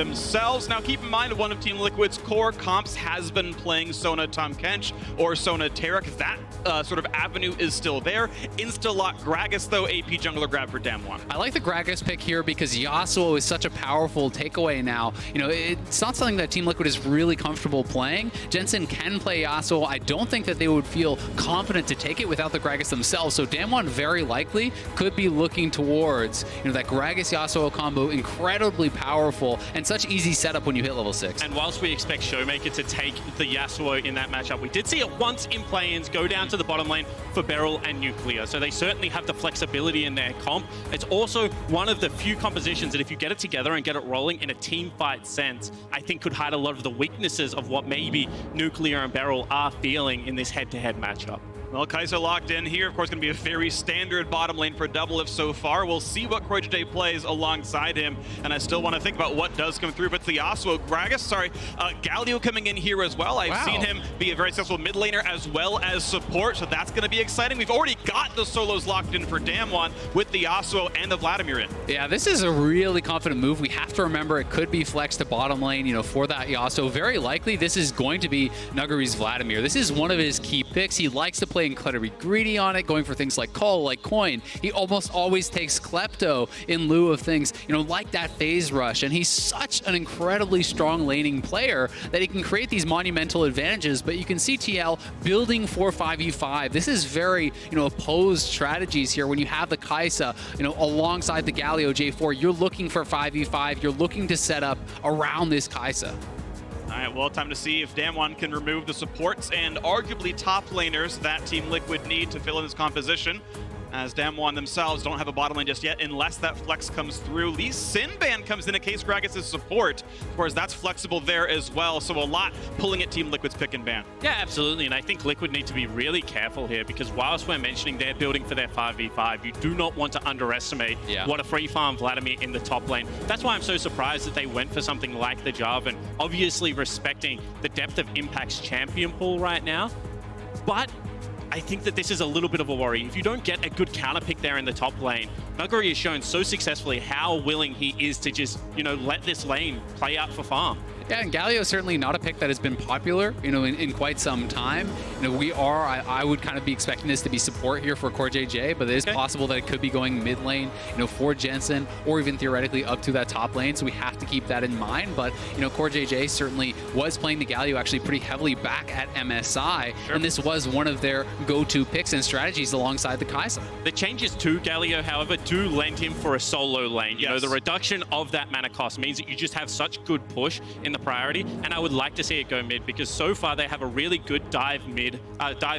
themselves. Now keep in mind, one of Team Liquid's core comps has been playing Sona Tahm Kench or Sona Taric. That sort of avenue is still there. Insta-lock Gragas, though, AP jungler grab for DAMWON. I like the Gragas pick here because Yasuo is such a powerful takeaway now. You know, it's not something that Team Liquid is really comfortable playing. Jensen can play Yasuo. I don't think that they would feel confident to take it without the Gragas themselves. So DAMWON very likely could be looking towards, you know, that Gragas Yasuo combo, incredibly powerful and such easy setup when you hit level 6. And whilst we expect ShowMaker to take the Yasuo in that matchup, we did see it once in play-ins go down to the bottom lane for Beryl and Nuclear. So they certainly have the flexibility in their comp. It's also one of the few compositions that if you get it together and get it rolling in a team fight sense, I think could hide a lot of the weaknesses of what maybe Nuclear and Beryl are feeling in this head-to-head matchup. Well, Kaisa locked in here. Of course, going to be a very standard bottom lane for DoubleLift so far. We'll see what CoreJJ plays alongside him, and I still want to think about what does come through. But the Yasuo, Galio coming in here as well. I've seen him be a very successful mid laner as well as support, so that's going to be exciting. We've already got the solos locked in for DAMWON with the Yasuo and the Vladimir in. Yeah, this is a really confident move. We have to remember it could be flexed to bottom lane, you know, for that Yasuo. Very likely this is going to be Nuguri's Vladimir. This is one of his key picks. He likes to play incredibly greedy on it, going for things like call, like coin. He almost always takes Klepto in lieu of things, you know, like that phase rush. And he's such an incredibly strong laning player that he can create these monumental advantages. But you can see TL building for 5v5. This is very, you know, opposed strategies here. When you have the Kaisa, you know, alongside the Galio J4, you're looking for 5v5. You're looking to set up around this Kaisa. All right, well, time to see if DAMWON can remove the supports and arguably top laners that Team Liquid need to fill in this composition, as DAMWON themselves don't have a bottom lane just yet unless that flex comes through. Lee Sinban comes in case Gragas' support. Of course, that's flexible there as well, so a lot pulling at Team Liquid's pick and ban. Yeah, absolutely, and I think Liquid need to be really careful here because whilst we're mentioning they're building for their 5v5, you do not want to underestimate what a free farm Vladimir in the top lane. That's why I'm so surprised that they went for something like the Jarvan, obviously respecting the depth of Impact's champion pool right now, but I think that this is a little bit of a worry. If you don't get a good counter pick there in the top lane, Nuguri has shown so successfully how willing he is to just, you know, let this lane play out for farm. Yeah, and Galio is certainly not a pick that has been popular, you know, in quite some time. You know, I would kind of be expecting this to be support here for CoreJJ, but it is possible that it could be going mid lane, you know, for Jensen, or even theoretically up to that top lane, so we have to keep that in mind. But, you know, CoreJJ certainly was playing the Galio actually pretty heavily back at MSI, and this was one of their go-to picks and strategies alongside the Kaisa. The changes to Galio, however, do lend him for a solo lane. You know, the reduction of that mana cost means that you just have such good push in the priority, and I would like to see it go mid because so far they have a really good dive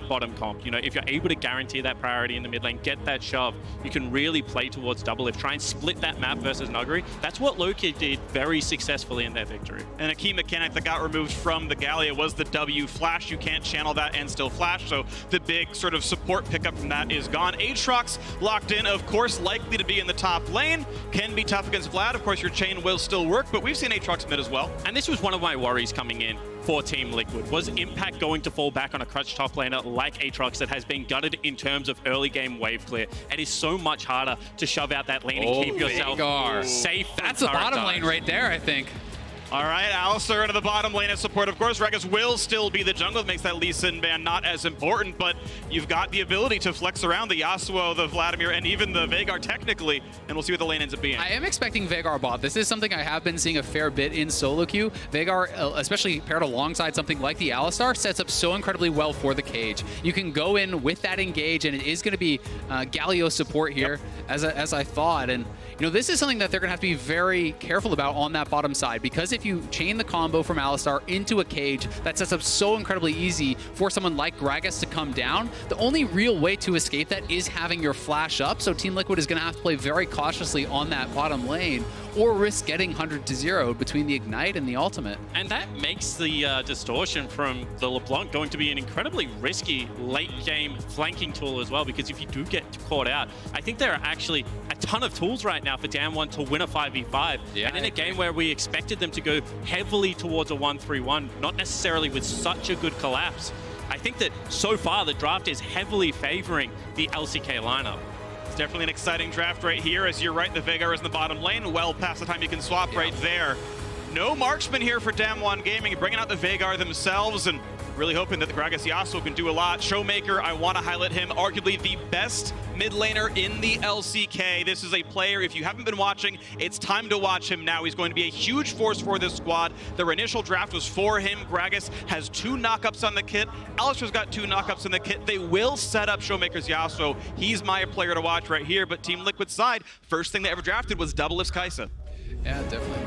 bottom comp. You know, if you're able to guarantee that priority in the mid lane, get that shove, you can really play towards DoubleLift, try and split that map versus Nuguri. That's what Loki did very successfully in their victory. And a key mechanic that got removed from the Galio was the W flash. You can't channel that and still flash, so the big sort of support pickup from that is gone. Aatrox locked in, of course, likely to be in the top lane. Can be tough against Vlad. Of course, your chain will still work, but we've seen Aatrox mid as well. And this was one of my worries coming in for Team Liquid. Was Impact going to fall back on a crutch top laner like Aatrox that has been gutted in terms of early game wave clear? It is so much harder to shove out that lane and keep yourself safe. That's the bottom lane right there, I think. All right, Alistar into the bottom lane as support. Of course, Gragas will still be the jungle. It makes that Lee Sin ban not as important, but you've got the ability to flex around the Yasuo, the Vladimir, and even the Veigar technically, and we'll see what the lane ends up being. I am expecting Veigar bot. This is something I have been seeing a fair bit in solo queue. Veigar, especially paired alongside something like the Alistar, sets up so incredibly well for the cage. You can go in with that engage, and it is going to be Galio support here, as I thought. And you know, this is something that they're going to have to be very careful about on that bottom side, because if you chain the combo from Alistar into a cage, that sets up so incredibly easy for someone like Gragas to come down. The only real way to escape that is having your flash up, so Team Liquid is going to have to play very cautiously on that bottom lane, or risk getting 100-0 between the Ignite and the Ultimate. And that makes the distortion from the LeBlanc going to be an incredibly risky late-game flanking tool as well, because if you do get caught out, I think there are actually a ton of tools right now for DAMWON to win a 5v5. And in a game where we expected them to go heavily towards a 1-3-1, not necessarily with such a good collapse, I think that so far the draft is heavily favoring the LCK lineup. It's definitely an exciting draft right here. As you're right, the Veigar is in the bottom lane, well past the time you can swap right there. No marksman here for DAMWON Gaming, bringing out the Veigar themselves and really hoping that the Gragas Yasuo can do a lot. ShowMaker, I want to highlight him, arguably the best mid laner in the LCK. This is a player, if you haven't been watching, it's time to watch him now. He's going to be a huge force for this squad. Their initial draft was for him. Gragas has 2 knockups on the kit. Alistar's got 2 knockups in the kit. They will set up ShowMaker's Yasuo. He's my player to watch right here, but Team Liquid's side, first thing they ever drafted was DoubleLift's Kaisa. Yeah, definitely.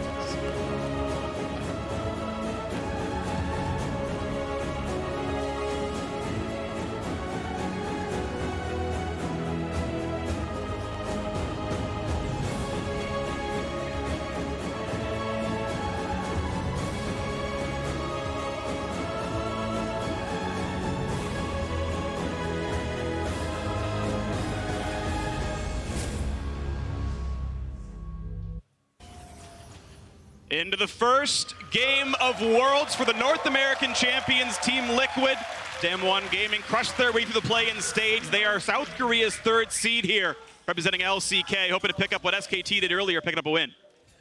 Into the first game of Worlds for the North American champions, Team Liquid. DAMWON Gaming crushed their way through the play-in stage. They are South Korea's 3rd seed here, representing LCK, hoping to pick up what SKT did earlier, picking up a win.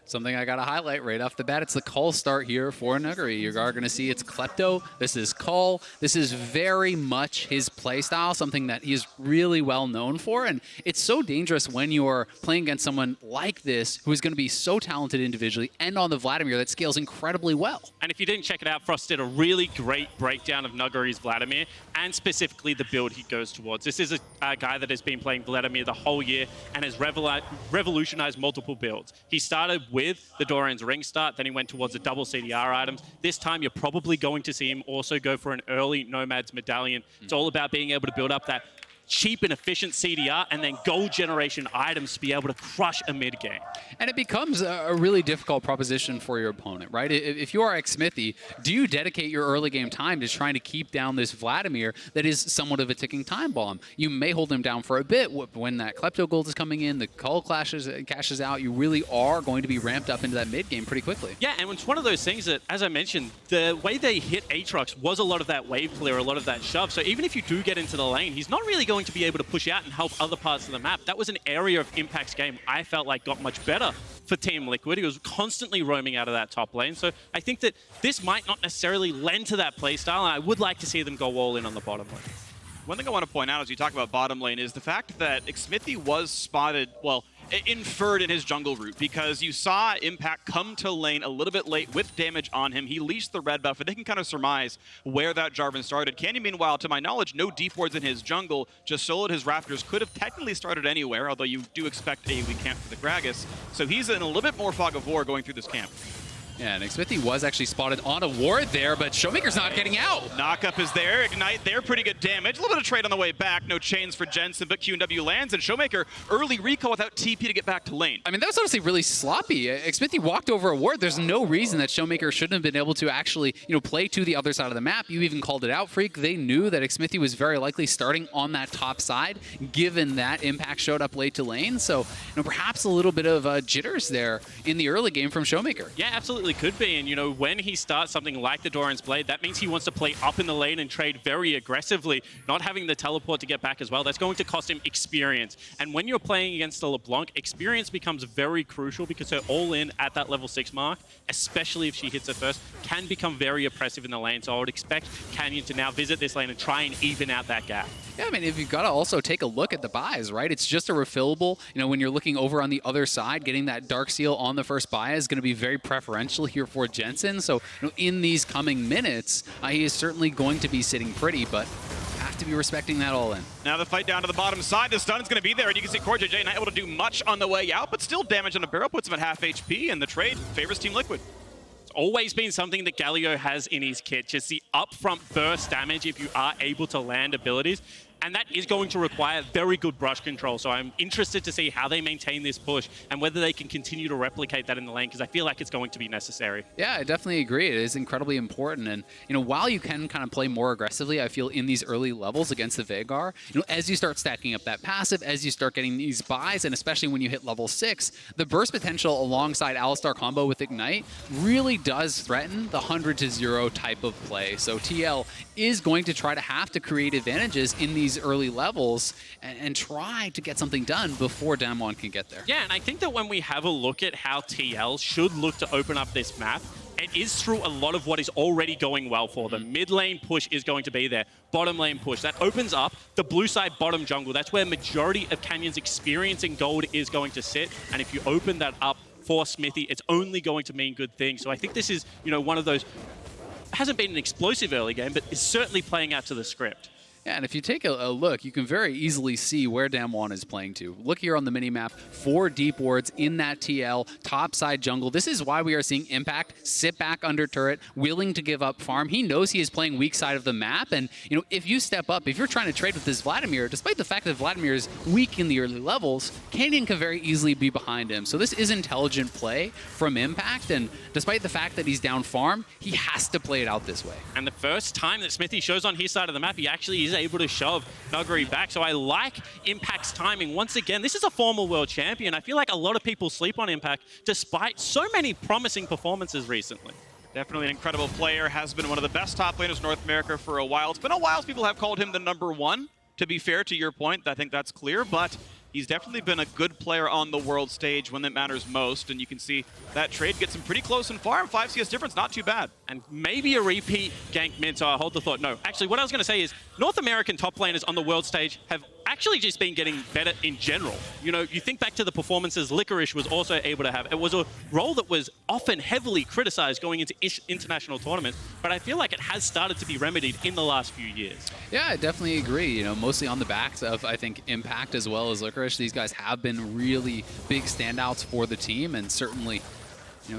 Something I got to highlight right off the bat, it's the call start here for Nuguri. You are going to see it's Klepto, this is call. This is very much his play style, something that he is really well known for. And it's so dangerous when you're playing against someone like this, who is going to be so talented individually and on the Vladimir that scales incredibly well. And if you didn't check it out, Frost did a really great breakdown of Nuguri's Vladimir and specifically the build he goes towards. This is a guy that has been playing Vladimir the whole year and has revolutionized multiple builds. He started with the Dorian's Ring start, then he went towards the double CDR items. This time you're probably going to see him also go for an early Nomad's Medallion. It's all about being able to build up that cheap and efficient CDR and then gold generation items to be able to crush a mid game. And it becomes a really difficult proposition for your opponent, right? If you are Xmithie, do you dedicate your early game time to trying to keep down this Vladimir that is somewhat of a ticking time bomb? You may hold him down for a bit. When that Klepto gold is coming in, the call cashes out, you really are going to be ramped up into that mid game pretty quickly. Yeah, and it's one of those things that, as I mentioned, the way they hit Aatrox was a lot of that wave clear, a lot of that shove. So even if you do get into the lane, he's not really going to be able to push out and help other parts of the map. That was an area of Impact's game I felt like got much better for Team Liquid. He was constantly roaming out of that top lane. So I think that this might not necessarily lend to that playstyle, and I would like to see them go all in on the bottom lane. One thing I want to point out as you talk about bottom lane is the fact that Xmithie was spotted, well, inferred in his jungle route, because you saw Impact come to lane a little bit late with damage on him. He leashed the red buff, and they can kind of surmise where that Jarvan started. Candy, meanwhile, to my knowledge, no deep wards in his jungle, just soloed his Raptors. Could have technically started anywhere, although you do expect a weak camp for the Gragas. So he's in a little bit more fog of war going through this camp. Yeah, and Xmithie was actually spotted on a ward there, but ShowMaker's not getting out. Knockup is there, Ignite there, pretty good damage. A little bit of trade on the way back, no chains for Jensen, but Q&W lands, and ShowMaker early recall without TP to get back to lane. I mean, that was honestly really sloppy. Xmithie walked over a ward. There's no reason that ShowMaker shouldn't have been able to actually, play to the other side of the map. You even called it out, Phreak. They knew that Xmithie was very likely starting on that top side, given that Impact showed up late to lane. So, perhaps a little bit of jitters there in the early game from ShowMaker. Yeah, absolutely could be, and when he starts something like the Doran's Blade, that means he wants to play up in the lane and trade very aggressively, not having the teleport to get back as well. That's going to cost him experience. And when you're playing against a LeBlanc, experience becomes very crucial because her all-in at that level 6 mark, especially if she hits it first, can become very oppressive in the lane. So I would expect Canyon to now visit this lane and try and even out that gap. Yeah, I mean, if you've got to also take a look at the buys, right? It's just a refillable. When you're looking over on the other side, getting that Dark Seal on the first buy is going to be very preferential here for Jensen. So, in these coming minutes, he is certainly going to be sitting pretty, but have to be respecting that all in. Now the fight down to the bottom side. The stun is going to be there, and you can see CoreJJ not able to do much on the way out, but still damage on a Beryl puts him at half HP, and the trade favors Team Liquid. Always been something that Galio has in his kit, just the upfront burst damage if you are able to land abilities. And that is going to require very good brush control. So I'm interested to see how they maintain this push and whether they can continue to replicate that in the lane, because I feel like it's going to be necessary. Yeah, I definitely agree. It is incredibly important. And, while you can kind of play more aggressively, I feel in these early levels against the Veigar, as you start stacking up that passive, as you start getting these buys, and especially when you hit level 6, the burst potential alongside Alistar combo with Ignite really does threaten the 100-0 type of play. So TL is going to try to have to create advantages in these these early levels and try to get something done before DAMWON can get there. Yeah, and I think that when we have a look at how TL should look to open up this map, it is through a lot of what is already going well for them. Mid lane push is going to be there. Bottom lane push. That opens up the blue side bottom jungle. That's where majority of Canyon's experience in gold is going to sit. And if you open that up for Xmithie, it's only going to mean good things. So I think this is, one of those, hasn't been an explosive early game, but is certainly playing out to the script. Yeah, and if you take a look, you can very easily see where DAMWON is playing to. Look here on the minimap, 4 deep wards in that TL, topside jungle. This is why we are seeing Impact sit back under turret, willing to give up farm. He knows he is playing weak side of the map, and if you step up, if you're trying to trade with this Vladimir, despite the fact that Vladimir is weak in the early levels, Canyon can very easily be behind him. So this is intelligent play from Impact, and despite the fact that he's down farm, he has to play it out this way. And the first time that Xmithie shows on his side of the map, he actually is able to shove Nuguri back. So I like Impact's timing. Once again, this is a former world champion. I feel like a lot of people sleep on Impact despite so many promising performances recently. Definitely an incredible player, has been one of the best top laners in North America for a while. It's been a while, people have called him the #1. To be fair to your point, I think that's clear, but he's definitely been a good player on the world stage when it matters most, and you can see that trade gets him pretty close in farm. 5 CS difference, not too bad. And maybe a repeat gank mid, so I'll hold the thought. No, actually, what I was going to say is North American top laners on the world stage have actually just been getting better in general. You think back to the performances Licorice was also able to have. It was a role that was often heavily criticized going into international tournaments, but I feel like it has started to be remedied in the last few years. Yeah, I definitely agree. Mostly on the backs of, I think, Impact as well as Licorice. These guys have been really big standouts for the team, and certainly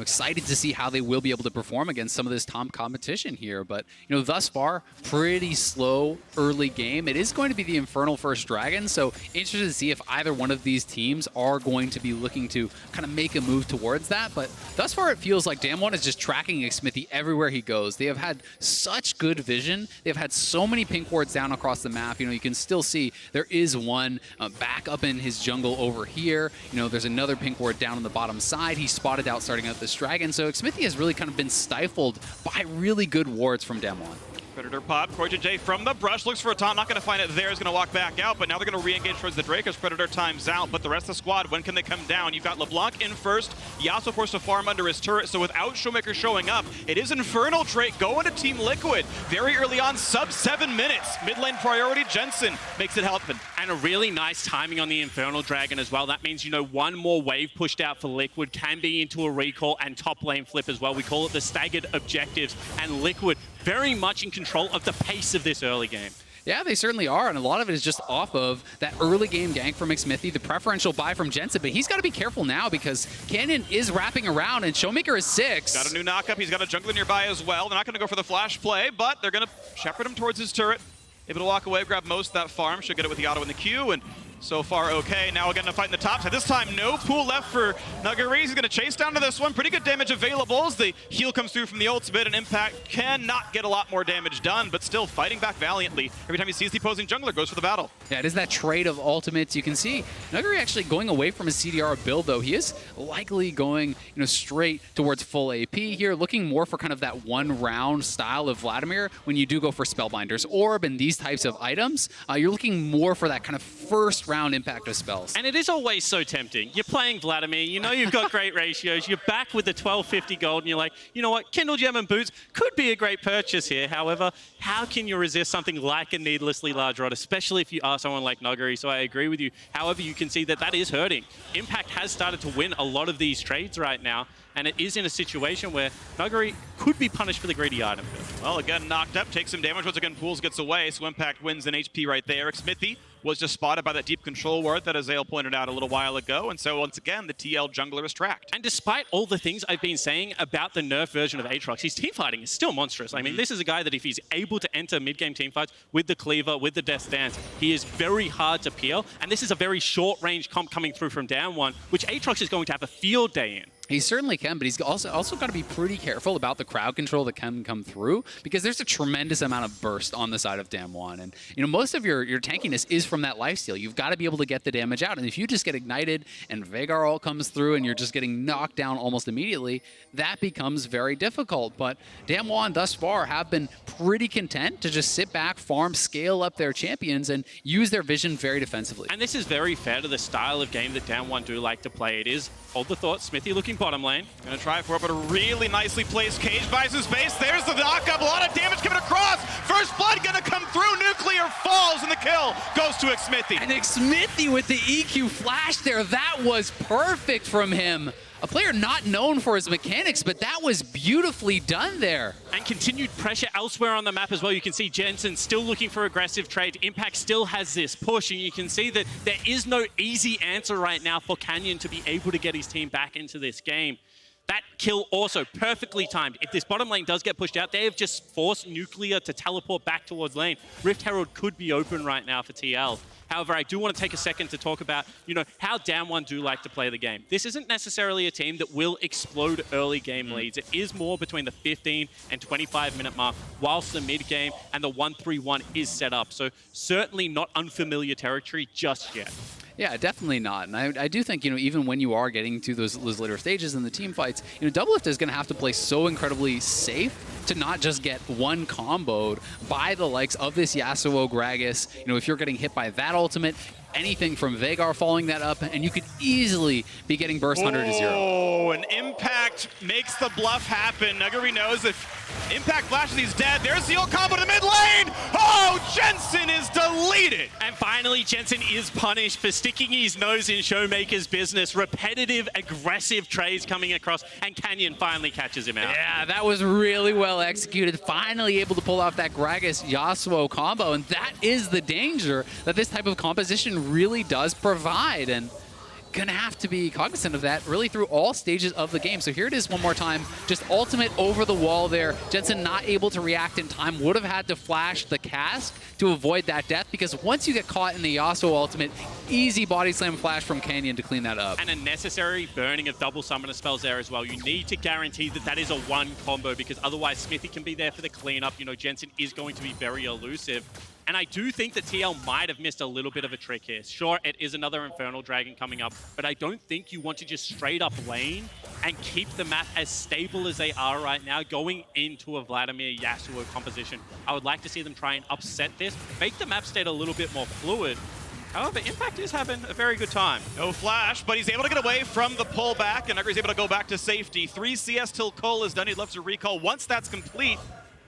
excited to see how they will be able to perform against some of this top competition here. But, thus far, pretty slow early game. It is going to be the Infernal first Dragon, so interested to see if either one of these teams are going to be looking to kind of make a move towards that. But thus far, it feels like DAMWON is just tracking Xmithie everywhere he goes. They have had such good vision. They've had so many pink wards down across the map. You can still see there is one back up in his jungle over here. There's another pink ward down on the bottom side. He spotted out starting out this Dragon, so Xmithie has really kind of been stifled by really good wards from DAMWON. Predator pop, CoreJJ from the brush, looks for a taunt, not going to find it there, is going to walk back out, but now they're going to re-engage towards the Drake as Predator times out, but the rest of the squad, when can they come down? You've got LeBlanc in first, Yasuo forced to farm under his turret, so without ShowMaker showing up, it is Infernal Drake going to Team Liquid very early on, sub 7 minutes. Mid lane priority, Jensen makes it happen. And a really nice timing on the Infernal Dragon as well. That means, one more wave pushed out for Liquid can be into a recall and top lane flip as well. We call it the staggered objectives, and Liquid very much in control of the pace of this early game. Yeah, they certainly are, and a lot of it is just off of that early game gank from Xmithie, the preferential buy from Jensen, but he's got to be careful now because Canyon is wrapping around, and ShowMaker is 6. Got a new knockup, he's got a jungler nearby as well. They're not going to go for the flash play, but they're going to shepherd him towards his turret. Able to walk away, grab most of that farm, should get it with the auto in the queue, and so far okay. Now we're going to fight in the top side. This time no pool left for Nuguri. He's going to chase down to this one. Pretty good damage available as the heal comes through from the ultimate, and Impact cannot get a lot more damage done, but still fighting back valiantly. Every time he sees the opposing jungler, goes for the battle. Yeah, it is that trade of ultimates. You can see Nuguri actually going away from his CDR build, though. He is likely going straight towards full AP here, looking more for kind of that one-round style of Vladimir. When you do go for Spellbinder's Orb and these types of items, you're looking more for that kind of first round impact of spells. And it is always so tempting. You're playing Vladimir, you've got great ratios, you're back with the 1250 gold, and you're like, you know what, Kindle Gem and Boots could be a great purchase here. However, how can you resist something like a needlessly large rod, especially if you are someone like Nuguri? So I agree with you. However, you can see that is hurting. Impact has started to win a lot of these trades right now, and it is in a situation where Nuguri could be punished for the greedy item. Well, again, knocked up, takes some damage. Once again, Pools gets away, so Impact wins an HP right there. Xmithie was just spotted by that deep control ward that Azael pointed out a little while ago, and so once again, the TL jungler is tracked. And despite all the things I've been saying about the nerf version of Aatrox, his teamfighting is still monstrous. I mean, this is a guy that if he's able to enter mid-game teamfights with the cleaver, with the Death Dance, he is very hard to peel, and this is a very short-range comp coming through from DAMWON, which Aatrox is going to have a field day in. He certainly can, but he's also got to be pretty careful about the crowd control that can come through, because there's a tremendous amount of burst on the side of DAMWON. And most of your tankiness is from that lifesteal. You've got to be able to get the damage out. And if you just get ignited and Veigar all comes through and you're just getting knocked down almost immediately, that becomes very difficult. But DAMWON thus far have been pretty content to just sit back, farm, scale up their champions, and use their vision very defensively. And this is very fair to the style of game that DAMWON do like to play. It is, hold the thought, Xmithie looking bottom lane. Gonna try for it, but a really nicely placed cage buys his base. There's the knockup, a lot of damage coming across. First blood gonna come through, Nuclear falls, and the kill goes to Xmithie. And Xmithie with the EQ flash there, that was perfect from him. A player not known for his mechanics, but that was beautifully done there. And continued pressure elsewhere on the map as well. You can see Jensen still looking for aggressive trade. Impact still has this push, and you can see that there is no easy answer right now for Canyon to be able to get his team back into this game. That kill also perfectly timed. If this bottom lane does get pushed out, they have just forced Nuclear to teleport back towards lane. Rift Herald could be open right now for TL. However, I do want to take a second to talk about, how DAMWON do like to play the game. This isn't necessarily a team that will explode early game leads. It is more between the 15 and 25-minute mark, whilst the mid game and the 1-3-1 is set up. So certainly not unfamiliar territory just yet. Yeah, definitely not. And I do think, even when you are getting to those later stages in the team fights, DoubleLift is going to have to play so incredibly safe to not just get one comboed by the likes of this Yasuo Gragas. If you're getting hit by that ultimate, anything from Veigar following that up, and you could easily be getting burst 100 to 0. Oh, an Impact makes the bluff happen. Nuguri knows if Impact flashes, he's dead. There's the old combo to the mid lane. Oh, Jensen is deleted. And finally, Jensen is punished for sticking his nose in ShowMaker's business. Repetitive, aggressive trades coming across, and Canyon finally catches him out. Yeah, that was really well executed. Finally able to pull off that Gragas Yasuo combo, and that is the danger that this type of composition really does provide, and gonna have to be cognizant of that really through all stages of the game. So here it is one more time, just ultimate over the wall there. Jensen not able to react in time, would have had to flash the cask to avoid that death, because once you get caught in the Yasuo ultimate, easy body slam flash from Canyon to clean that up. And a necessary burning of double summoner spells there as well. You need to guarantee that that is a one combo, because otherwise Xmithie can be there for the cleanup. Jensen is going to be very elusive. And I do think that TL might have missed a little bit of a trick here. Sure, it is another Infernal Dragon coming up, but I don't think you want to just straight up lane and keep the map as stable as they are right now going into a Vladimir Yasuo composition. I would like to see them try and upset this, make the map state a little bit more fluid. However, Impact is having a very good time. No flash, but he's able to get away from the pullback, and Nuguri's able to go back to safety. 3 CS till Cole is done. He'd love to recall once that's complete.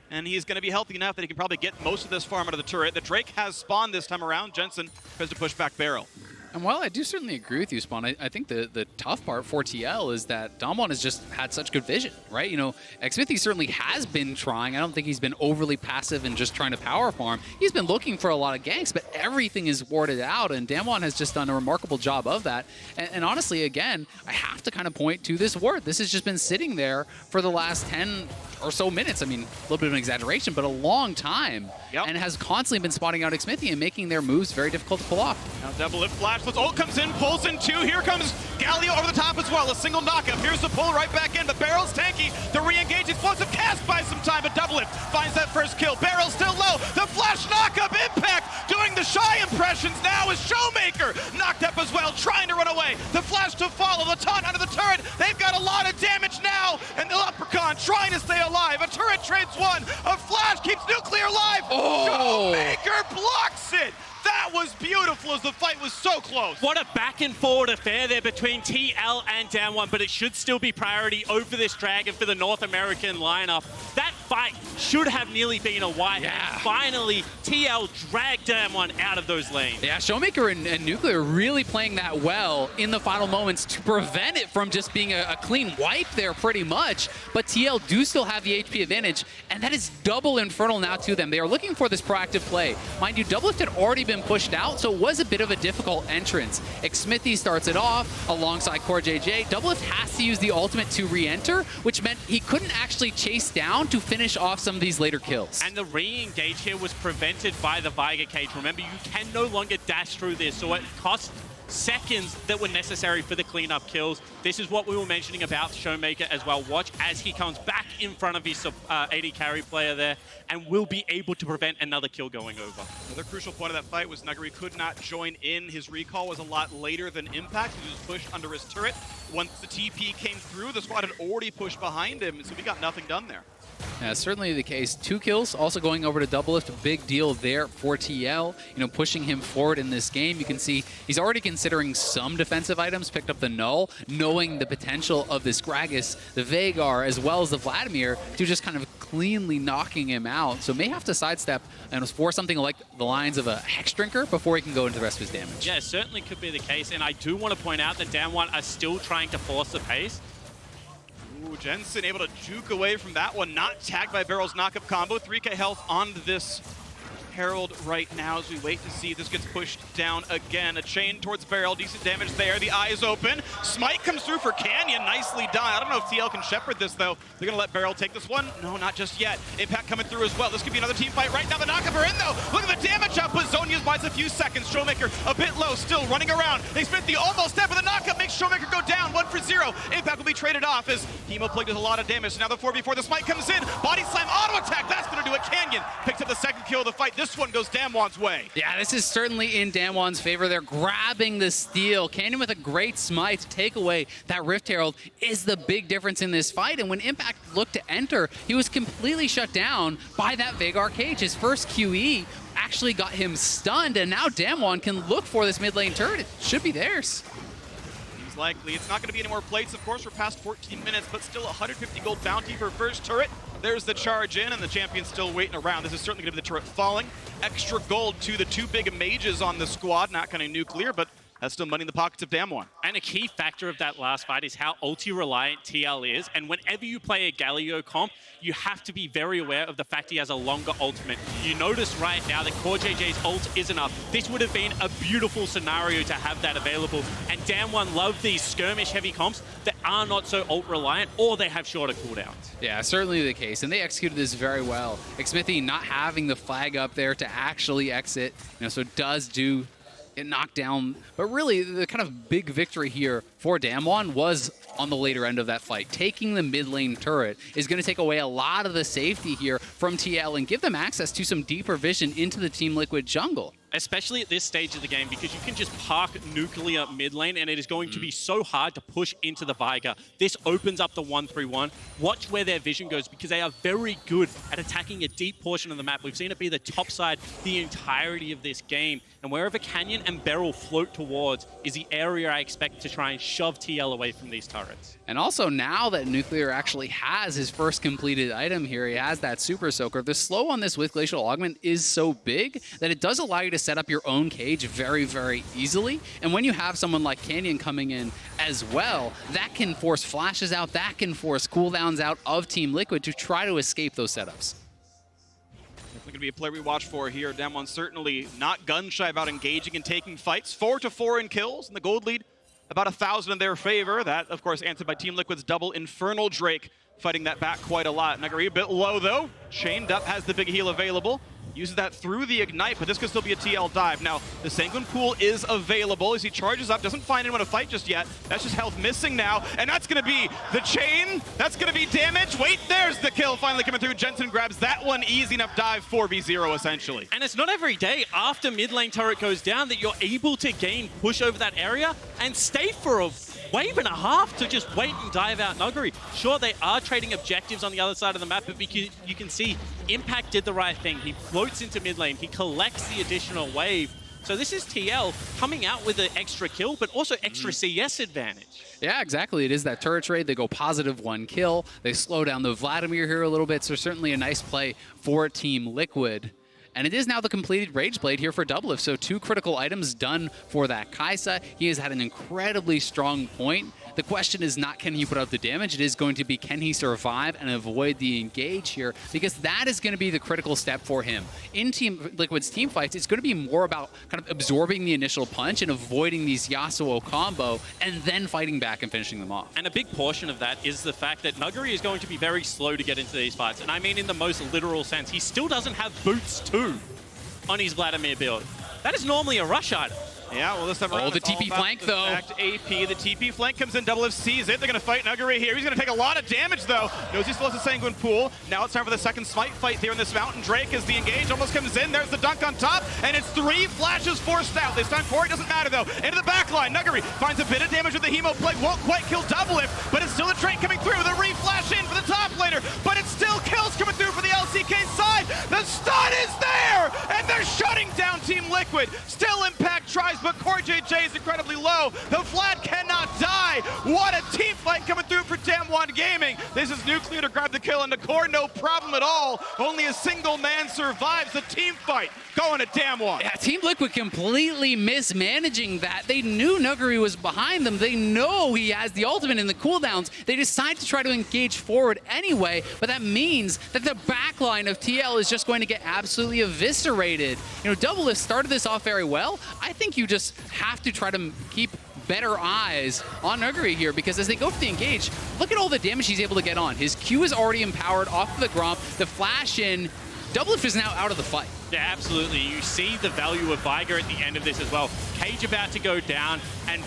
And he's going to be healthy enough that he can probably get most of this farm out of the turret. The Drake has spawned this time around. Jensen tries to push back Beryl. And while I do certainly agree with you, Spawn, I think the tough part for TL is that DAMWON has just had such good vision, right? Xmithie certainly has been trying. I don't think he's been overly passive and just trying to power farm. He's been looking for a lot of ganks, but everything is warded out, and DAMWON has just done a remarkable job of that. And honestly, again, I have to kind of point to this ward. This has just been sitting there for the last 10 or so minutes. I mean, a little bit of an exaggeration, but a long time. Yep. And has constantly been spotting out Xmithie and making their moves very difficult to pull off. Now DoubleLift flash. Ult comes in, pulls in 2. Here comes Galio over the top as well. A single knockup. Here's the pull right back in, but Beryl's tanky. The re-engage explosive cast buys some time, but DoubleLift finds that first kill. Beryl still low. The flash knockup. Impact doing the shy impressions now is ShowMaker knocked up as well, trying to run away. The flash to follow. The taunt under the turret. They've got a lot of damage now, and the Leprechaun trying to stay alive. A turret trades one. A flash keeps Nuclear alive. Oh. ShowMaker blocks it. That was beautiful as the fight was so close. What a back and forward affair there between TL and DAMWON, but it should still be priority over this Dragon for the North American lineup. That fight should have nearly been a wipe. Yeah. And finally, TL dragged DAMWON out of those lanes. Yeah, ShowMaker and Nuclear really playing that well in the final moments to prevent it from just being a clean wipe there pretty much. But TL do still have the HP advantage, and that is double Infernal now to them. They are looking for this proactive play. Mind you, DoubleLift had already been pushed out, so it was a bit of a difficult entrance. Xmithie starts it off alongside CoreJJ. DoubleLift has to use the ultimate to re-enter, which meant he couldn't actually chase down to finish off some of these later kills. And the re-engage here was prevented by the Veigar cage. Remember, you can no longer dash through this, so it costs seconds that were necessary for the cleanup kills. This is what we were mentioning about ShowMaker as well. Watch as he comes back in front of his AD carry player there and will be able to prevent another kill going over. Another crucial point of that fight was Nuguri could not join in. His recall was a lot later than Impact. He was pushed under his turret. Once the TP came through, the squad had already pushed behind him, so we got nothing done there. Yeah, certainly the case. 2 kills, also going over to DoubleLift, a big deal there for TL, pushing him forward in this game. You can see he's already considering some defensive items, picked up the Null, knowing the potential of this Gragas, the Veigar, as well as the Vladimir, to just kind of cleanly knocking him out. So may have to sidestep and for something like the lines of a Hex Drinker before he can go into the rest of his damage. Yeah, certainly could be the case, and I do want to point out that DAMWON are still trying to force the pace. Ooh, Jensen able to juke away from that one, not tagged by Beryl's knockup combo. 3k health on this Herald right now as we wait to see if this gets pushed down again. A chain towards Beryl, decent damage there. The eye is open. Smite comes through for Canyon, nicely done. I don't know if TL can shepherd this though. They're gonna let Beryl take this one. No, not just yet. Impact coming through as well. This could be another team fight right now. The knockup are in though. Look at the damage output. Zonia's buys a few seconds. ShowMaker a bit low, still running around. Xmithie almost dead, but the knockup makes ShowMaker go down 1-0. Impact will be traded off as Hemo plagued with a lot of damage. So now the 4v4, the Smite comes in. Body slam, auto attack. That's gonna do it. Canyon picks up the second kill of the fight. This one goes DAMWON's way. Yeah, this is certainly in DAMWON's favor. They're grabbing the steal. Canyon with a great smite to take away that Rift Herald is the big difference in this fight. And when Impact looked to enter, he was completely shut down by that Veigar cage. His first QE actually got him stunned, and now DAMWON can look for this mid lane turret. It should be theirs. Likely. It's not going to be any more plates, of course. We're past 14 minutes, but still 150 gold bounty for first turret. There's the charge in, and the champion's still waiting around. This is certainly going to be the turret falling. Extra gold to the 2 big mages on the squad. Not kind of nuclear, but that's still money in the pockets of DAMWON. And a key factor of that last fight is how ulti-reliant TL is. And whenever you play a Galio comp, you have to be very aware of the fact he has a longer ultimate. You notice right now that CoreJJ's ult isn't up. This would have been a beautiful scenario to have that available. And DAMWON love these skirmish-heavy comps that are not so ult-reliant, or they have shorter cooldowns. Yeah, certainly the case, and they executed this very well. Xmithie not having the flag up there to actually exit, so it does do get knocked down. But really, the kind of big victory here for DAMWON was on the later end of that fight. Taking the mid lane turret is going to take away a lot of the safety here from TL and give them access to some deeper vision into the Team Liquid jungle. Especially at this stage of the game, because you can just park nuclear mid lane and it is going to be so hard to push into the Veigar. This opens up the 1-3-1. Watch where their vision goes, because they are very good at attacking a deep portion of the map. We've seen it be the top side the entirety of this game. And wherever Canyon and Beryl float towards is the area I expect to try and shove TL away from these turrets. And also now that Nuclear actually has his first completed item here, he has that Super Soaker, the slow on this with Glacial Augment is so big that it does allow you to set up your own cage very, very easily. And when you have someone like Canyon coming in as well, that can force flashes out, that can force cooldowns out of Team Liquid to try to escape those setups. Definitely going to be a player we watch for here. DAMWON certainly not gun-shy about engaging and taking fights. 4-4 in kills, and the gold lead about 1,000 in their favor. That, of course, answered by Team Liquid's double Infernal Drake, fighting that back quite a lot. Nuguri a bit low, though. Chained up, has the big heal available. Uses that through the Ignite, but this could still be a TL dive. Now, the Sanguine Pool is available as he charges up. Doesn't find anyone to fight just yet. That's just health missing now, and that's going to be the chain. That's going to be damage. Wait, there's the kill finally coming through. Jensen grabs that one. Easy enough dive, 4v0 essentially. And it's not every day after mid lane turret goes down that you're able to gain push over that area and stay for a wave and a half to just wait and dive out Nuguri. Sure, they are trading objectives on the other side of the map, but you can see Impact did the right thing. He floats into mid lane. He collects the additional wave. So this is TL coming out with an extra kill, but also extra CS advantage. Yeah, exactly. It is that turret trade. They go positive 1 kill. They slow down the Vladimir here a little bit, so certainly a nice play for Team Liquid. And it is now the completed Rage Blade here for DoubleLift. So 2 critical items done for that Kaisa. He has had an incredibly strong point. The question is not can he put out the damage, it is going to be can he survive and avoid the engage here, because that is going to be the critical step for him. In Team Liquid's team fights, it's going to be more about kind of absorbing the initial punch and avoiding these Yasuo combo and then fighting back and finishing them off. And a big portion of that is the fact that Nuguri is going to be very slow to get into these fights. And I mean in the most literal sense. He still doesn't have boots 2 on his Vladimir build. That is normally a rush item. Yeah, well, this time around, the TP flank, though. Back to AP. The TP flank comes in. DoubleLift sees it. They're going to fight Nuguri here. He's going to take a lot of damage, though. Knows he still has a Sanguine Pool. Now it's time for the second smite fight here in this mountain. Drake, as the engage almost comes in. There's the dunk on top, and it's 3 flashes forced out. This time for it doesn't matter, though. Into the back line. Nuguri finds a bit of damage with the Hemo Plague. Won't quite kill DoubleLift, but it's still a Drake coming through. The re-flash in for the top laner, but it's still kills coming through for the LCK side. The stun is there, and they're shutting down Team Liquid. Still Impact tries, but CoreJJ is incredibly low. The Vlad cannot die. What a team fight coming through for DAMWON Gaming. This is Nuclear to grab the kill, and the core, no problem at all. Only a single man survives the team fight. Going to DAMWON. Yeah, Team Liquid completely mismanaging that. They knew Nuguri was behind them. They know he has the ultimate in the cooldowns. They decide to try to engage forward anyway, but that means that the backline of TL is just going to get absolutely eviscerated. You know, DoubleLift started this off very well. I think you just have to try to keep better eyes on Nuguri here, because as they go for the engage, look at all the damage he's able to get on. His Q is already empowered off of the Gromp. The flash in, DoubleLift is now out of the fight. Yeah, absolutely. You see the value of Veigar at the end of this as well. Cage about to go down, and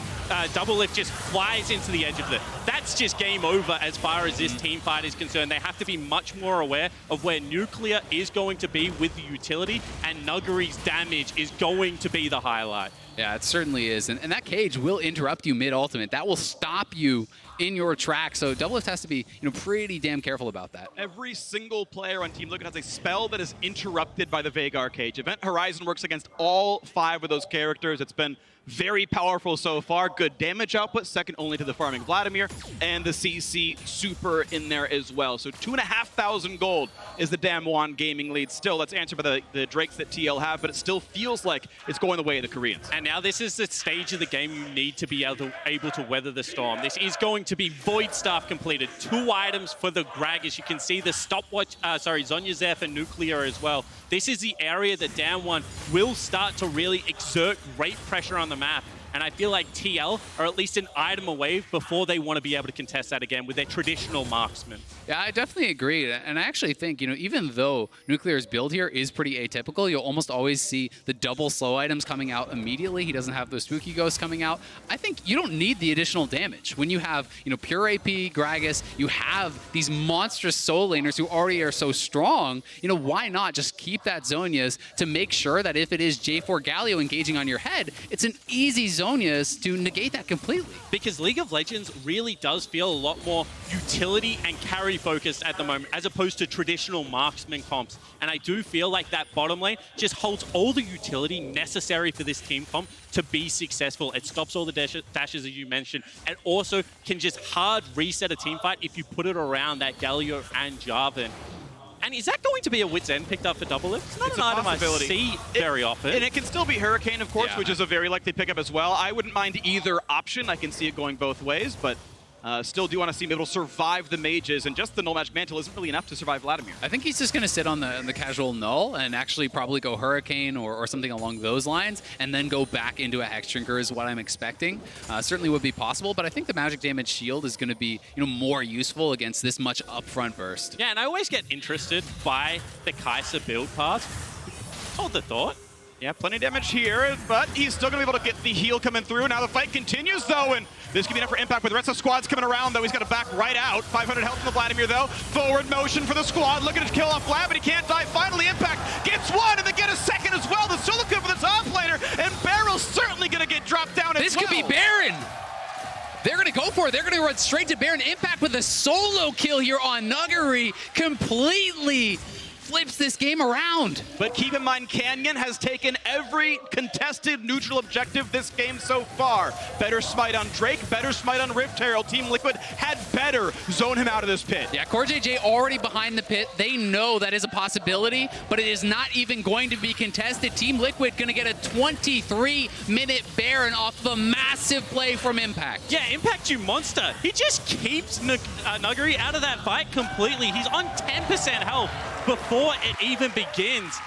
DoubleLift just flies into the edge of it. That's just game over as far as this team fight is concerned. They have to be much more aware of where Nuclear is going to be with the utility, and Nuguri's damage is going to be the highlight. Yeah, it certainly is. And that cage will interrupt you mid-ultimate. That will stop you in your track. So DoubleLift has to be, pretty damn careful about that. Every single player on Team Liquid has a spell that is interrupted by the Veigar cage. Event Horizon works against all 5 of those characters. It's been very powerful so far. Good damage output, second only to the farming Vladimir, and the CC super in there as well. So 2,500 gold is the DAMWON Gaming lead. Still, that's answered by the Drakes that TL have, but it still feels like it's going the way of the Koreans. And now this is the stage of the game you need to be able to weather the storm. This is going to be Void Staff completed. 2 items for the Gragas. You can see the stopwatch, Zhonya's there for Nuclear as well. This is the area that DAMWON will start to really exert great pressure on the map. And I feel like TL are at least an item away before they want to be able to contest that again with their traditional marksman. Yeah, I definitely agree. And I actually think, even though Nuclear's build here is pretty atypical, you'll almost always see the double slow items coming out immediately. He doesn't have those spooky ghosts coming out. I think you don't need the additional damage. When you have, pure AP, Gragas, you have these monstrous solo laners who already are so strong, why not just keep that Zhonya's to make sure that if it is J4 Galio engaging on your head, it's an easy Zhonya's to negate that completely. Because League of Legends really does feel a lot more utility and carry focused at the moment, as opposed to traditional marksman comps. And I do feel like that bottom lane just holds all the utility necessary for this team comp to be successful. It stops all the dashes, as you mentioned, and also can just hard reset a team fight if you put it around that Galio and Jarvan. And is that going to be a wit's end picked up for DoubleLift? It's not an item I see very often. And it can still be Hurricane, of course, which is a very likely pickup as well. I wouldn't mind either option. I can see it going both ways, but still do want to see him able to survive the mages, and just the Null Match Mantle isn't really enough to survive Vladimir. I think he's just going to sit on the casual Null and actually probably go Hurricane or something along those lines, and then go back into a Hex Drinker is what I'm expecting. Certainly would be possible, but I think the Magic Damage Shield is going to be more useful against this much upfront burst. Yeah, and I always get interested by the Kaisa build path. Hold the thought. Yeah, plenty of damage here, but he's still going to be able to get the heal coming through. Now the fight continues, though, and this could be enough for impact, but the rest of the squad's coming around, though. He's got to back right out. 500 health from the Vladimir, though. Forward motion for the squad, looking to kill off Vlad, but he can't die. Finally, Impact gets one, and they get a second as well. The solo kill for the top laner, and Beryl's certainly going to get dropped down as well. This could be Baron. They're going to go for it. They're going to run straight to Baron. Impact with a solo kill here on Nuguri. Completely flips this game around. But keep in mind, Canyon has taken every contested neutral objective this game so far. Better smite on Drake, better smite on Rift Herald. Team Liquid had better zone him out of this pit. Yeah, CoreJJ already behind the pit. They know that is a possibility, but it is not even going to be contested. Team Liquid going to get a 23-minute Baron off of a massive play from Impact. Yeah, Impact, you monster. He just keeps Nuguri out of that fight completely. He's on 10% health before it even begins.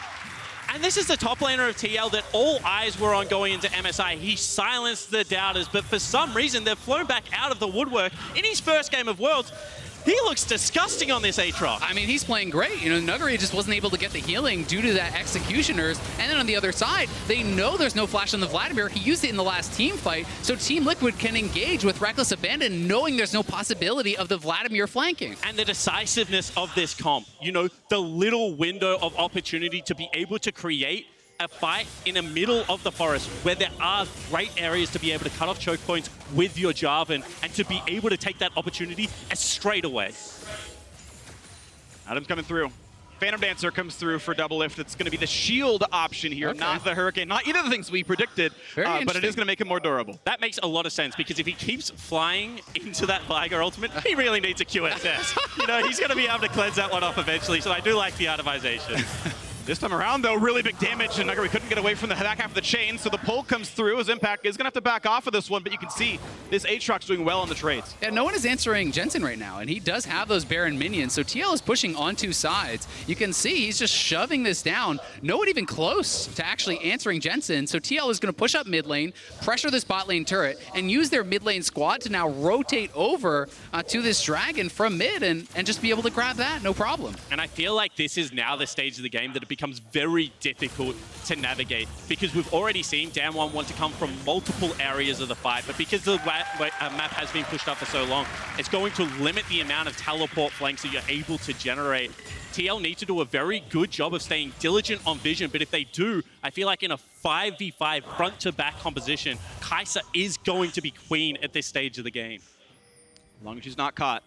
And this is the top laner of TL that all eyes were on going into MSI. He silenced the doubters, but for some reason they've flown back out of the woodwork in his first game of Worlds. He looks disgusting on this Aatrox. I mean, he's playing great. You know, Nuguri just wasn't able to get the healing due to that Executioners. And then on the other side, they know there's no flash on the Vladimir. He used it in the last team fight, so Team Liquid can engage with Reckless Abandon, knowing there's no possibility of the Vladimir flanking. And the decisiveness of this comp, you know, the little window of opportunity to be able to create a fight in the middle of the forest where there are great areas to be able to cut off choke points with your Jarvan and to be able to take that opportunity straight away. Adam's coming through. Phantom Dancer comes through for DoubleLift. It's going to be the shield option here, not the Hurricane. Not either of the things we predicted, but it is going to make it more durable. That makes a lot of sense because if he keeps flying into that Veigar ultimate, he really needs a QSS. You know, he's going to be able to cleanse that one off eventually, so I do like the itemization. This time around, though, really big damage, and Nuguri couldn't get away from the back half of the chain, so the pull comes through. His Impact is going to have to back off of this one, but you can see this Aatrox doing well on the trades. Yeah, no one is answering Jensen right now, and he does have those Baron minions, so TL is pushing on two sides. You can see he's just shoving this down. No one even close to actually answering Jensen, so TL is going to push up mid lane, pressure this bot lane turret, and use their mid lane squad to now rotate over to this dragon from mid and just be able to grab that, no problem. And I feel like this is now the stage of the game that it becomes very difficult to navigate because we've already seen DAMWON want to come from multiple areas of the fight, but because the map has been pushed up for so long, it's going to limit the amount of teleport flanks that you're able to generate. TL need to do a very good job of staying diligent on vision, but if they do, I feel like in a 5v5 front-to-back composition, Kaisa is going to be queen at this stage of the game. As long as she's not caught.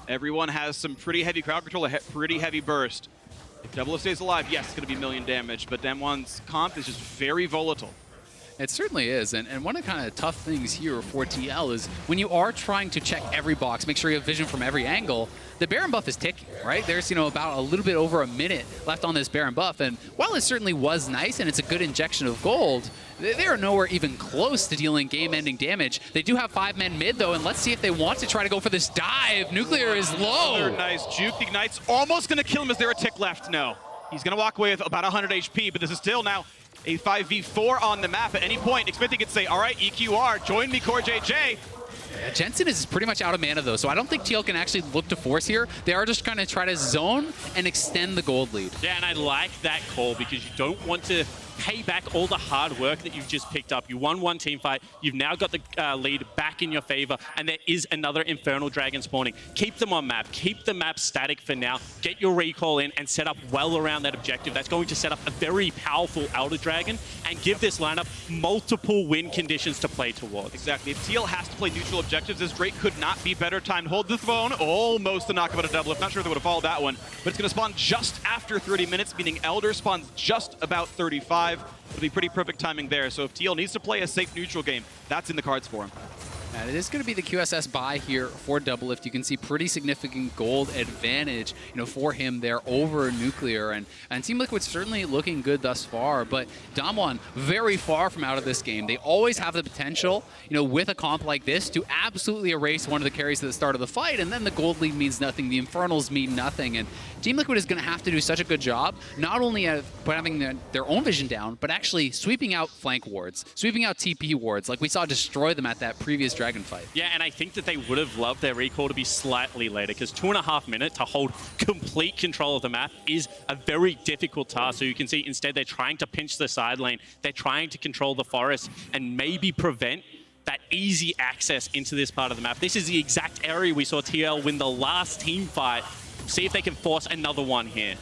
Everyone has some pretty heavy crowd control, a pretty heavy burst. If DoubleLift stays alive, yes, it's going to be million damage, but DAMWON's comp is just very volatile. It certainly is, and one of the kind of tough things here for TL is when you are trying to check every box, make sure you have vision from every angle, the Baron buff is ticking, right? There's, you know, about a little bit over a minute left on this Baron buff, and while it certainly was nice and it's a good injection of gold, they are nowhere even close to dealing game-ending damage. They do have 5 men mid, though, and let's see if they want to try to go for this dive. Nuclear is low. Another nice juke. The Ignite's almost going to kill him. Is there a tick left? No. He's going to walk away with about 100 HP, but this is still now a 5v4 on the map. At any point, Xmithie could say, all right, EQR, join me, CoreJJ. Yeah, Jensen is pretty much out of mana, though, so I don't think TL can actually look to force here. They are just going to try to zone and extend the gold lead. Yeah, and I like that call because you don't want to pay back all the hard work that you've just picked up. You won one team fight, you've now got the lead back in your favor, and there is another Infernal Dragon spawning. Keep them on map, keep the map static for now, get your recall in and set up well around that objective. That's going to set up a very powerful Elder Dragon and give this lineup multiple win conditions to play towards. Exactly. If TL has to play neutral objectives, this Drake could not be better timed. Hold the throne, almost a knockout of DoubleLift. Not sure if they would have followed that one, but it's going to spawn just after 30 minutes, meaning Elder spawns just about 35. It'll be pretty perfect timing there. So if TL needs to play a safe neutral game, that's in the cards for him. And it is going to be the QSS buy here for DoubleLift. You can see pretty significant gold advantage, you know, for him there over Nuclear. And Team Liquid's certainly looking good thus far, but DAMWON very far from out of this game. They always have the potential, you know, with a comp like this to absolutely erase one of the carries at the start of the fight, and then the gold lead means nothing, the Infernals mean nothing. And Team Liquid is going to have to do such a good job, not only of having their own vision down, but actually sweeping out flank wards, sweeping out TP wards, like we saw destroy them at that previous Dragon fight. Yeah, and I think that they would have loved their recall to be slightly later, because 2.5 minutes to hold complete control of the map is a very difficult task. So you can see instead they're trying to pinch the side lane, they're trying to control the forest and maybe prevent that easy access into this part of the map. This is the exact area we saw TL win the last team fight. See if they can force another one here.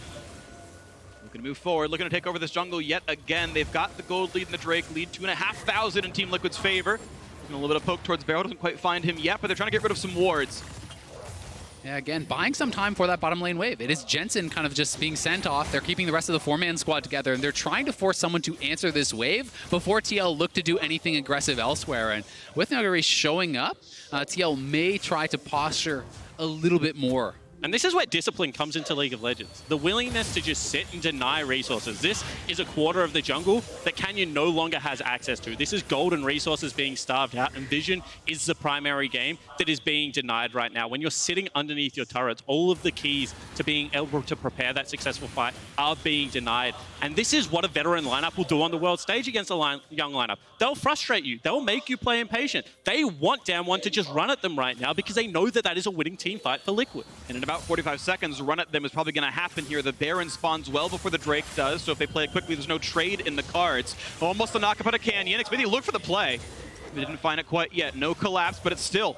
Looking to move forward, looking to take over this jungle yet again. They've got the gold lead and the Drake lead, 2,500 in Team Liquid's favor. A little bit of poke towards Beryl, doesn't quite find him yet, but they're trying to get rid of some wards. Yeah, again, buying some time for that bottom lane wave. It is Jensen kind of just being sent off. They're keeping the rest of the 4-man squad together, and they're trying to force someone to answer this wave before TL look to do anything aggressive elsewhere. And with Nuguri showing up, TL may try to posture a little bit more And this is where discipline comes into League of Legends. The willingness to just sit and deny resources. This is a quarter of the jungle that Canyon no longer has access to. This is golden resources being starved out, and Vision is the primary game that is being denied right now. When you're sitting underneath your turrets, all of the keys to being able to prepare that successful fight are being denied. And this is what a veteran lineup will do on the world stage against a young lineup. They'll frustrate you. They'll make you play impatient. They want DAMWON to just run at them right now because they know that that is a winning team fight for Liquid. And in about 45 seconds, run at them is probably going to happen here. The Baron spawns well before the Drake does, so if they play it quickly, there's no trade in the cards. Almost a knock up at a Canyon. Xmithie looked for the play. They didn't find it quite yet. No collapse, but it's still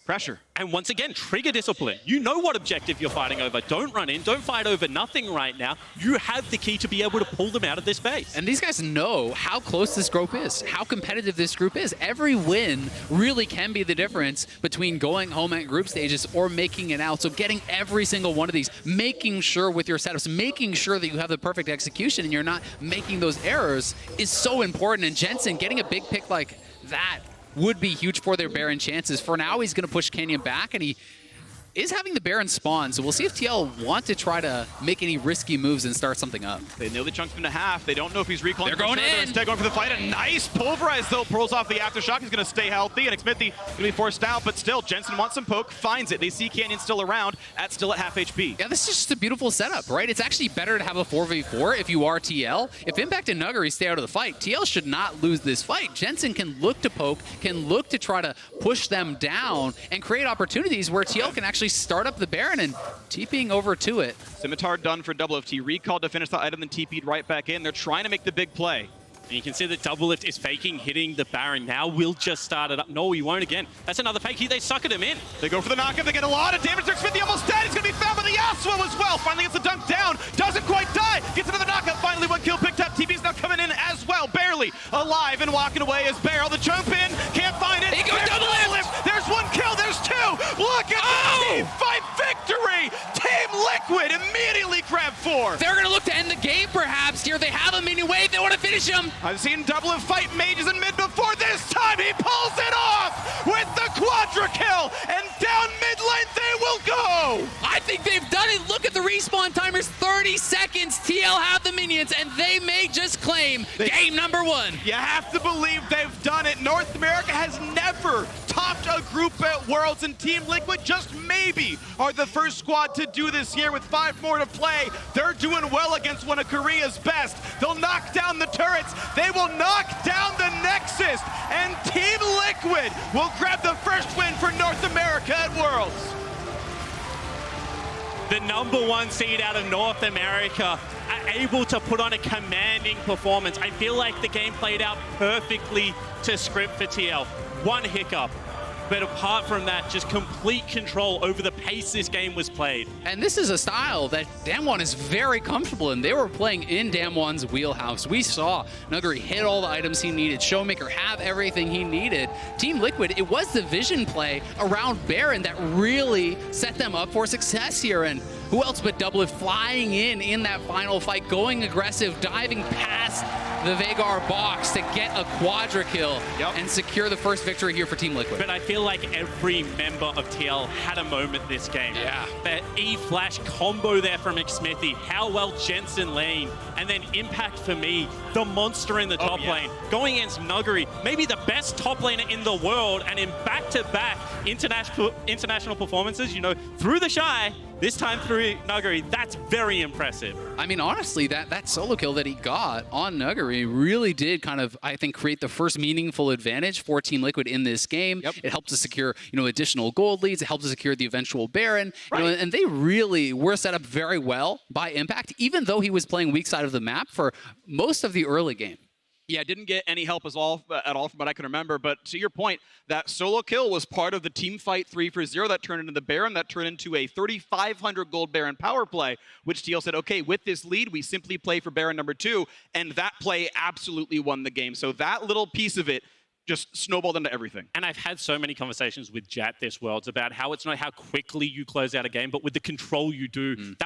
pressure. And once again, trigger discipline. You know what objective you're fighting over. Don't run in. Don't fight over nothing right now. You have the key to be able to pull them out of this base. And these guys know how close this group is, how competitive this group is. Every win really can be the difference between going home at group stages or making it out. So getting every single one of these, making sure with your setups, making sure that you have the perfect execution and you're not making those errors is so important. And Jensen getting a big pick like that would be huge for their Baron chances. For now, he's going to push Canyon back, and he is having the Baron spawn, so we'll see if TL want to try to make any risky moves and start something up. They nearly chunked him to half. They don't know if he's recalling. They're going in. They're instead going for the fight. A nice pulverize, though. Pulls off the aftershock. He's going to stay healthy, and Xmithie going to be forced out, but still, Jensen wants some poke, finds it. They see Canyon still around, still at half HP. Yeah, this is just a beautiful setup, right? It's actually better to have a 4v4 if you are TL. If Impact and Nuguri stay out of the fight, TL should not lose this fight. Jensen can look to poke, can look to try to push them down and create opportunities where TL can actually start up the Baron and TPing over to it. Scimitar done for DoubleLift. He recalled to finish the item, then TP'd right back in. They're trying to make the big play. And you can see that DoubleLift is faking, hitting the Baron. Now we'll just start it up. No, he won't again. That's another fake. They suckered him in. They go for the knockup. They get a lot of damage. Xmithie almost dead. He's going to be found by the Yasuo as well. Finally gets the dunk down. Doesn't quite die. Gets another knockup. Finally one kill picked up. TP's now coming in as well. Barely alive and walking away is Beryl. The jump in. Can't find it. He goes DoubleLift. There's one kill. There's two. Look at the team fight victory. Team Liquid immediately grab 4. They're going to look to end the game perhaps here. They have a mini wave. They want to finish him. I've seen DoubleLift fight mages in mid before. This time he pulls it off with the quadra kill, and down mid lane they will go. I think they've done it. Look at the respawn timers, 30 seconds. TL have the minions, and they may just claim game number 1. You have to believe they've done it. North America has never topped a group at Worlds, and Team Liquid just maybe are the first squad to do this here with 5 more to play. They're doing well against one of Korea's best. They'll knock down the turrets. They will knock down the Nexus, and Team Liquid will grab the first win for North America at Worlds. The #1 seed out of North America are able to put on a commanding performance. I feel like the game played out perfectly to script for TL. One hiccup. But apart from that, just complete control over the pace this game was played. And this is a style that DAMWON is very comfortable in. They were playing in DAMWON's wheelhouse. We saw Nuguri hit all the items he needed. ShowMaker have everything he needed. Team Liquid, it was the vision play around Baron that really set them up for success here. And who else but DoubleLift flying in that final fight, going aggressive, diving past the Veigar box to get a quadra kill and secure the first victory here for Team Liquid. But I feel like every member of TL had a moment this game. Yeah. That E-Flash combo there from Xmithie, how well Jensen lane, and then Impact for me, the monster in the top lane. Going against Nuguri, maybe the best top laner in the world, and in back-to-back international performances, you know, through the Shy, this time through Nuguri, that's very impressive. I mean, honestly, that solo kill that he got on Nuguri really did kind of, I think, create the first meaningful advantage for Team Liquid in this game. It helped to secure, additional gold leads. It helped to secure the eventual Baron. And they really were set up very well by Impact, even though he was playing weak side of the map for most of the early game. Yeah, didn't get any help at all from what I can remember. But to your point, that solo kill was part of the team fight 3-for-0 that turned into the Baron, that turned into a 3,500 gold Baron power play, which TL said, okay, with this lead, we simply play for Baron number 2. And that play absolutely won the game. So that little piece of it just snowballed into everything. And I've had so many conversations with Jat this Worlds about how it's not how quickly you close out a game, but with the control you do. That